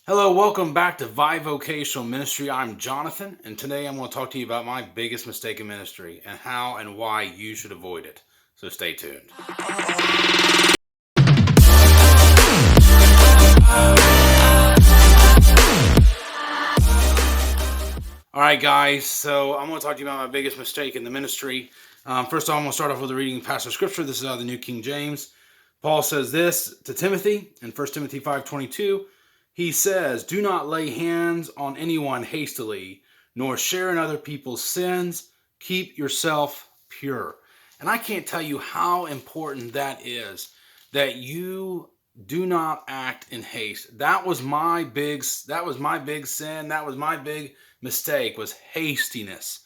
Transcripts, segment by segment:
Hello, welcome back to Bi-vocational Ministry. I'm Jonathan, and today I'm going to talk to you about my biggest mistake in ministry and how and why you should avoid it. So stay tuned. All right, guys, so I'm going to talk to you about my biggest mistake in the ministry. First of all, I'm going to start off with a reading passage of scripture. This is out of the New King James. Paul says this to Timothy in 1 Timothy 5:22. He says, "Do not lay hands on anyone hastily, nor share in other people's sins. Keep yourself pure." And I can't tell you how important that is, that you do not act in haste. That was my big sin. That was my big mistake, was hastiness.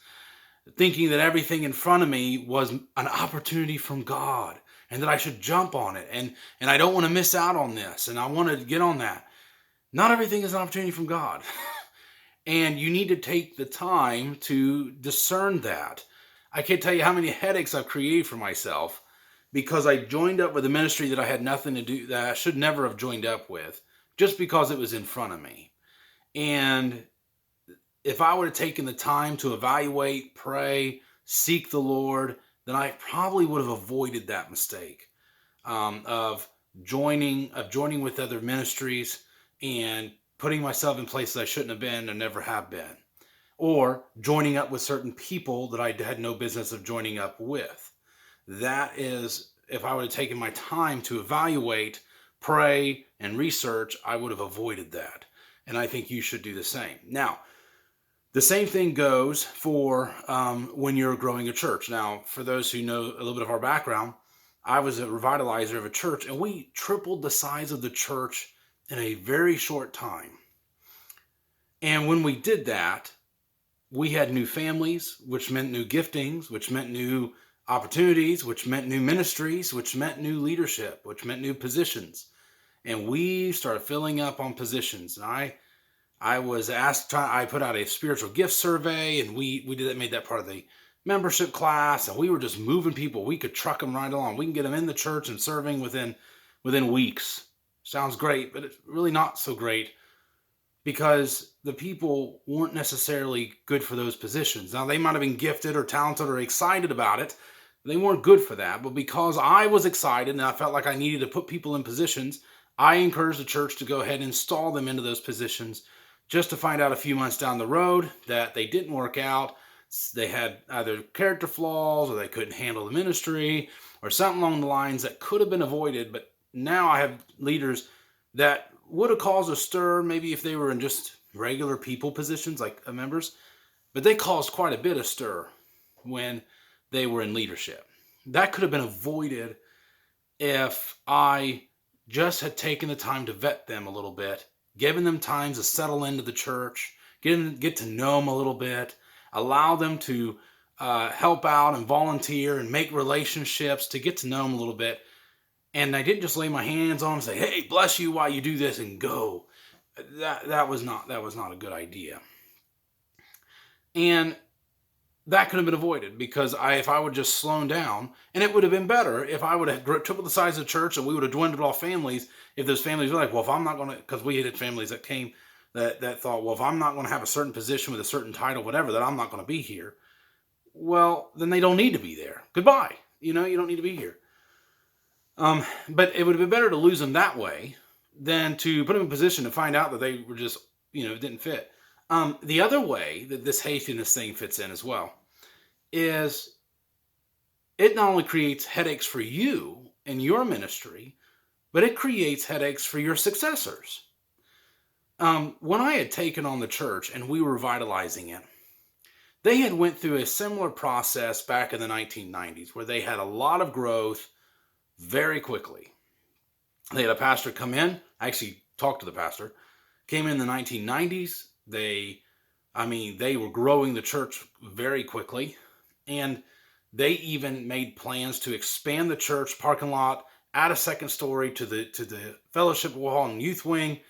Thinking that everything in front of me was an opportunity from God and that I should jump on it. And I don't want to miss out on this. And I want to get on that. Not everything is an opportunity from God. And you need to take the time to discern that. I can't tell you how many headaches I've created for myself because I joined up with a ministry that I had nothing to do, that I should never have joined up with, just because it was in front of me. And if I would have taken the time to evaluate, pray, seek the Lord, then I probably would have avoided that mistake of joining with other ministries and putting myself in places I shouldn't have been or never have been, or joining up with certain people that I had no business of joining up with. That is, if I would have taken my time to evaluate, pray, and research, I would have avoided that. And I think you should do the same. Now, the same thing goes for when you're growing a church. Now, for those who know a little bit of our background, I was a revitalizer of a church, and we tripled the size of the church in a very short time. And when we did that, we had new families, which meant new giftings, which meant new opportunities, which meant new ministries, which meant new leadership, which meant new positions. And we started filling up on positions. And I was asked, I put out a spiritual gift survey, and we did that, made that part of the membership class, and we were just moving people. We could truck them right along. We can get them in the church and serving within weeks. Sounds great, but it's really not so great because the people weren't necessarily good for those positions. Now, they might have been gifted or talented or excited about it. They weren't good for that, but because I was excited and I felt like I needed to put people in positions, I encouraged the church to go ahead and install them into those positions, just to find out a few months down the road that they didn't work out. They had either character flaws, or they couldn't handle the ministry, or something along the lines that could have been avoided. But now I have leaders that would have caused a stir, maybe if they were in just regular people positions like members, but they caused quite a bit of stir when they were in leadership. That could have been avoided if I just had taken the time to vet them a little bit, giving them time to settle into the church, get to know them a little bit, allow them to help out and volunteer and make relationships to get to know them a little bit. And I didn't just lay my hands on them and say, "Hey, bless you while you do this," and go. That was not a good idea. And that could have been avoided because if I would just slow down, and it would have been better if I would have tripled the size of the church and we would have dwindled off families. If those families were like, well, if I'm not going to, because we had families that came that thought, well, if I'm not going to have a certain position with a certain title, whatever, that I'm not going to be here. Well, then they don't need to be there. Goodbye. You don't need to be here. But it would have been better to lose them that way than to put them in a position to find out that they were just, didn't fit. The other way that this hastiness thing fits in as well is it not only creates headaches for you in your ministry, but it creates headaches for your successors. When I had taken on the church and we were revitalizing it, they had went through a similar process back in the 1990s where they had a lot of growth very quickly. They had a pastor come in. I actually talked to the pastor. Came in the 1990s. They were growing the church very quickly. And they even made plans to expand the church parking lot, add a second story to the fellowship hall and youth wing,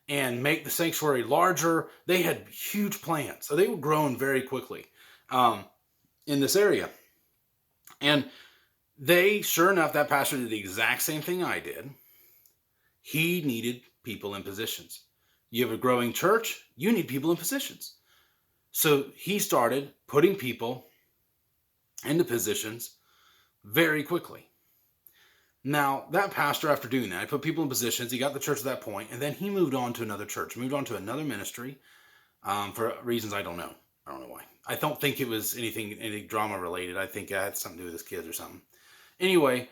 and make the sanctuary larger. They had huge plans. So they were growing very quickly in this area. And sure enough, that pastor did the exact same thing I did. He needed people in positions. You have a growing church, you need people in positions. So he started putting people into positions very quickly. Now, that pastor, after doing that, he put people in positions, he got the church at that point, and then he moved on to another church, moved on to another ministry, for reasons I don't know. I don't know why. I don't think it was any drama related. I think it had something to do with his kids or something. Anyway,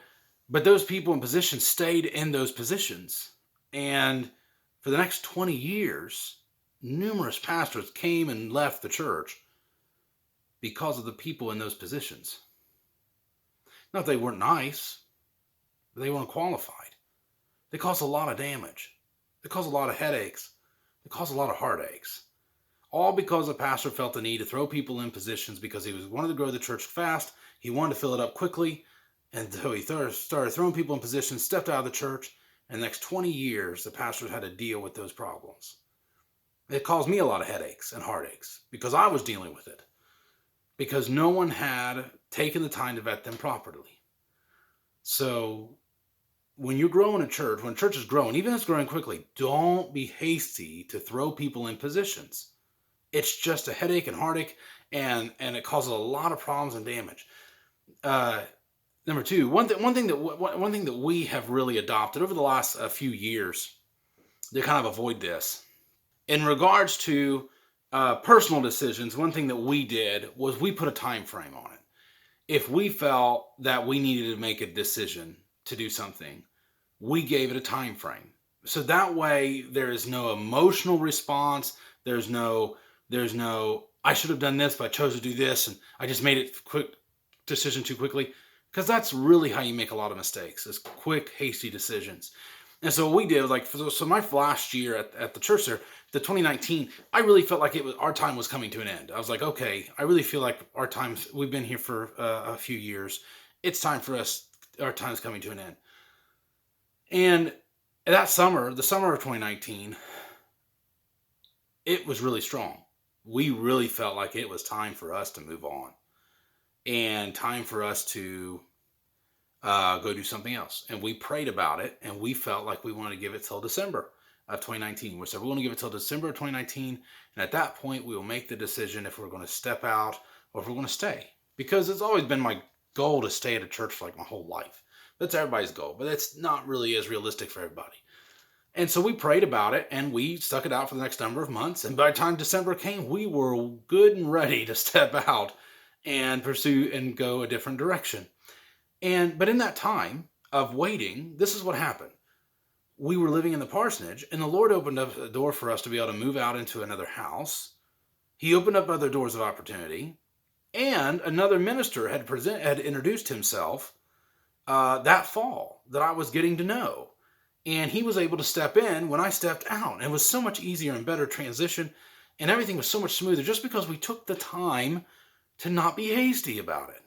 but those people in positions stayed in those positions. And for the next 20 years, numerous pastors came and left the church because of the people in those positions. Not that they weren't nice, but they weren't qualified. They caused a lot of damage. They caused a lot of headaches. They caused a lot of heartaches. All because the pastor felt the need to throw people in positions because he wanted to grow the church fast. He wanted to fill it up quickly. And so he started throwing people in positions, stepped out of the church, and the next 20 years, the pastors had to deal with those problems. It caused me a lot of headaches and heartaches because I was dealing with it. Because no one had taken the time to vet them properly. So when you're growing a church, when a church is growing, even if it's growing quickly, don't be hasty to throw people in positions. It's just a headache and heartache, and it causes a lot of problems and damage. Number two, one thing that we have really adopted over the last few years to kind of avoid this, in regards to personal decisions, one thing that we did was we put a time frame on it. If we felt that we needed to make a decision to do something, we gave it a time frame. So that way there is no emotional response. There's no I should have done this, but I chose to do this, and I just made it quick decision too quickly. Because that's really how you make a lot of mistakes, is quick, hasty decisions. And so what we did, so my last year at the church there, the 2019, I really felt like our time was coming to an end. I was like, okay, I really feel like we've been here for a few years. It's time for us, our time's coming to an end. And that summer, the summer of 2019, it was really strong. We really felt like it was time for us to move on. And time for us to go do something else. And we prayed about it, and we felt like we wanted to give it till December of 2019. We said, we want to give it till December of 2019, and at that point, we will make the decision if we're going to step out or if we're going to stay. Because it's always been my goal to stay at a church for like my whole life. That's everybody's goal, but that's not really as realistic for everybody. And so we prayed about it, and we stuck it out for the next number of months, and by the time December came, we were good and ready to step out and pursue and go a different direction. But in that time of waiting, this is what happened. We were living in the parsonage, and the Lord opened up a door for us to be able to move out into another house. He opened up other doors of opportunity, and another minister had introduced himself that fall that I was getting to know. And he was able to step in when I stepped out. And it was so much easier and better transition, and everything was so much smoother just because we took the time to not be hasty about it.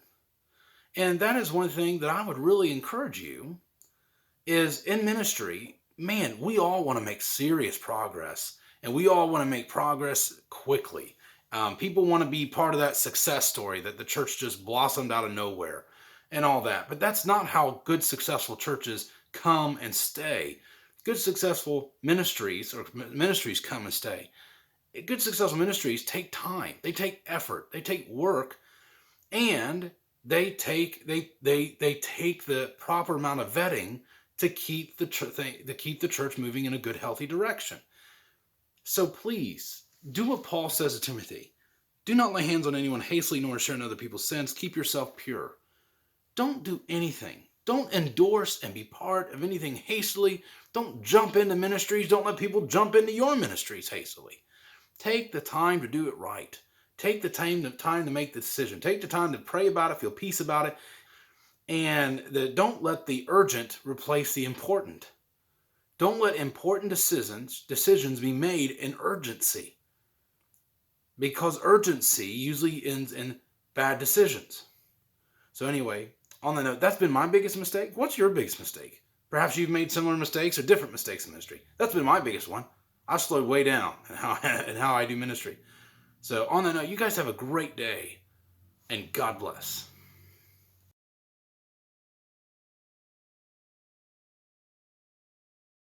And that is one thing that I would really encourage you is in ministry, man, we all want to make serious progress, and we all want to make progress quickly. People want to be part of that success story that the church just blossomed out of nowhere and all that. But that's not how good, successful churches come and stay. Good, successful ministries come and stay. Good, successful ministries take time. They take effort. They take work, and they take the proper amount of vetting to keep the church moving in a good, healthy direction. So please do what Paul says to Timothy. Do not lay hands on anyone hastily, nor share in other people's sins. Keep yourself pure. Don't do anything. Don't endorse and be part of anything hastily. Don't jump into ministries. Don't let people jump into your ministries hastily. Take the time to do it right. Take the time to make the decision. Take the time to pray about it, feel peace about it. And don't let the urgent replace the important. Don't let important decisions be made in urgency. Because urgency usually ends in bad decisions. So anyway, on the note, that's been my biggest mistake. What's your biggest mistake? Perhaps you've made similar mistakes or different mistakes in ministry. That's been my biggest one. I've slowed way down in how I do ministry. So on that note, you guys have a great day, and God bless.